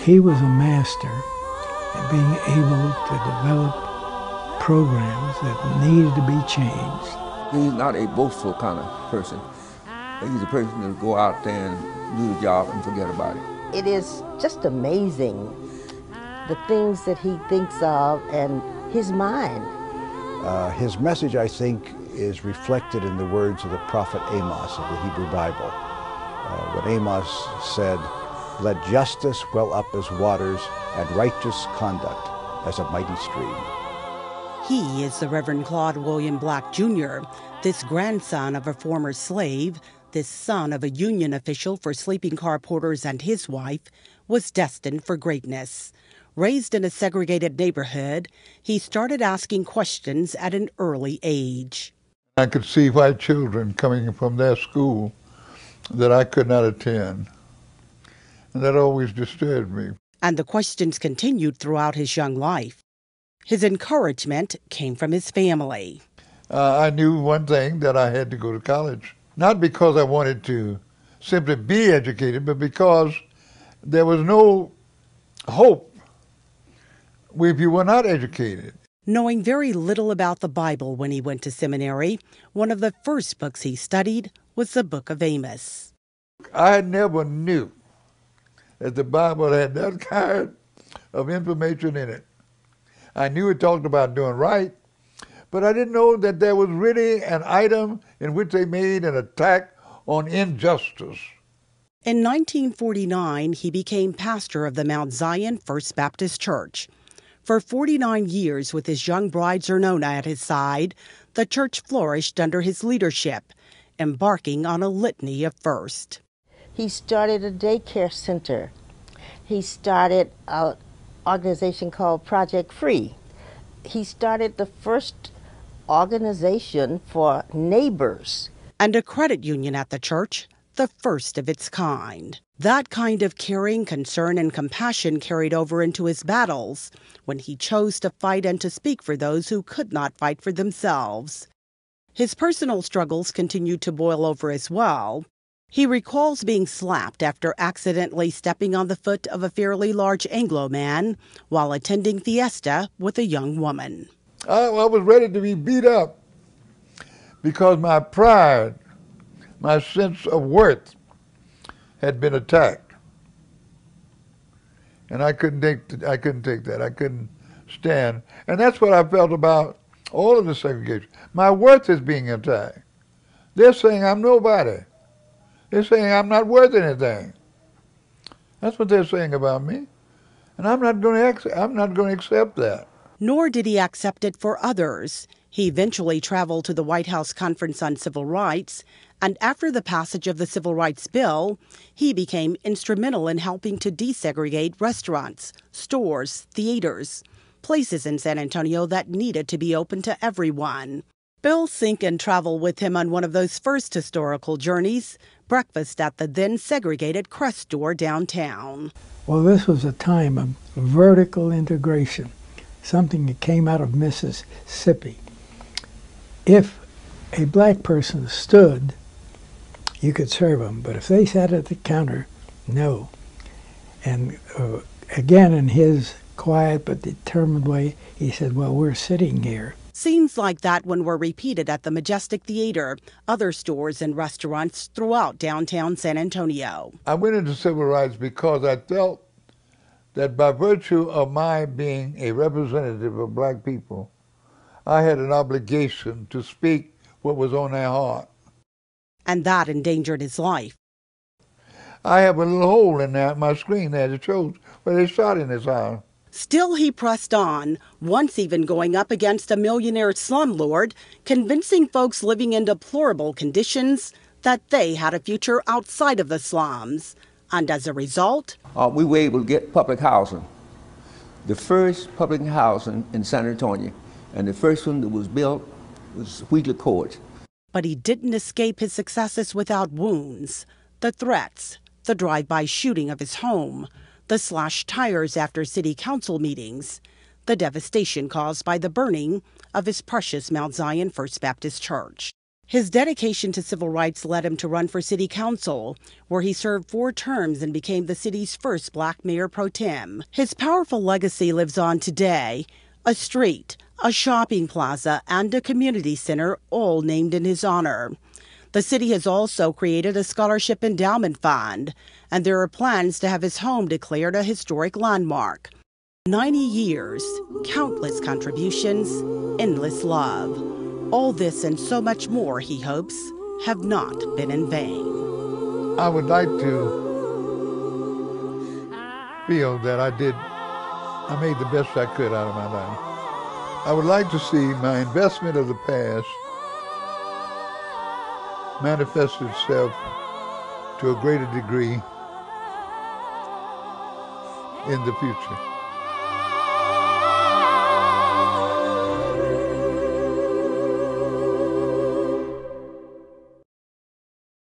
He was a master at being able to develop programs that needed to be changed. He's not a boastful kind of person. He's a person that will go out there and do the job and forget about it. It is just amazing, the things that he thinks of and his mind. His message, I think, is reflected in the words of the prophet Amos of the Hebrew Bible. When Amos said, "Let justice well up as waters and righteous conduct as a mighty stream." He is the Reverend Claude William Black, Jr., this grandson of a former slave, this son of a union official for sleeping car porters and his wife, was destined for greatness. Raised in a segregated neighborhood, he started asking questions at an early age. I could see white children coming from their school that I could not attend, and that always disturbed me. And the questions continued throughout his young life. His encouragement came from his family. I knew one thing, that I had to go to college. Not because I wanted to simply be educated, but because there was no hope if you were not educated. Knowing very little about the Bible when he went to seminary, one of the first books he studied was the book of Amos. I never knew that the Bible had that kind of information in it. I knew it talked about doing right, but I didn't know that there was really an item in which they made an attack on injustice. In 1949, he became pastor of the Mount Zion First Baptist Church. For 49 years, with his young bride Zernona at his side, the church flourished under his leadership, embarking on a litany of firsts. He started a daycare center. He started an organization called Project Free. He started the first organization for neighbors. And a credit union at the church, the first of its kind. That kind of caring, concern, and compassion carried over into his battles when he chose to fight and to speak for those who could not fight for themselves. His personal struggles continued to boil over as well. He recalls being slapped after accidentally stepping on the foot of a fairly large Anglo man while attending fiesta with a young woman. I was ready to be beat up because my pride, my sense of worth had been attacked. And I couldn't take that. I couldn't stand. And that's what I felt about all of the segregation. My worth is being attacked. They're saying I'm nobody. They're saying I'm not worth anything. That's what they're saying about me. And I'm not going to accept that. Nor did he accept it for others. He eventually traveled to the White House Conference on Civil Rights, and after the passage of the Civil Rights Bill, he became instrumental in helping to desegregate restaurants, stores, theaters, places in San Antonio that needed to be open to everyone. Bill Sink and traveled with him on one of those first historical journeys, breakfast at the then segregated Crest store downtown. Well, this was a time of vertical integration, something that came out of Mississippi. If a black person stood, you could serve them, but if they sat at the counter, no. And again, in his quiet but determined way, he said, well, we're sitting here. Scenes like that one were repeated at the Majestic Theater, other stores and restaurants throughout downtown San Antonio. I went into civil rights because I felt that by virtue of my being a representative of black people, I had an obligation to speak what was on their heart. And that endangered his life. I have a little hole in there, my screen there that shows where they shot in his eye. Still he pressed on, once even going up against a millionaire slumlord, convincing folks living in deplorable conditions that they had a future outside of the slums. And as a result, We were able to get public housing. The first public housing in San Antonio, and the first one that was built was Wheatley Court. But he didn't escape his successes without wounds. The threats, the drive-by shooting of his home, the slashed tires after city council meetings, the devastation caused by the burning of his precious Mount Zion First Baptist Church. His dedication to civil rights led him to run for city council, where he served 4 terms and became the city's first black mayor pro tem. His powerful legacy lives on today. A street, a shopping plaza, and a community center, all named in his honor. The city has also created a scholarship endowment fund, and there are plans to have his home declared a historic landmark. 90 years, countless contributions, endless love. All this and so much more, he hopes, have not been in vain. I would like to feel that I made the best I could out of my life. I would like to see my investment of the past manifest itself to a greater degree in the future.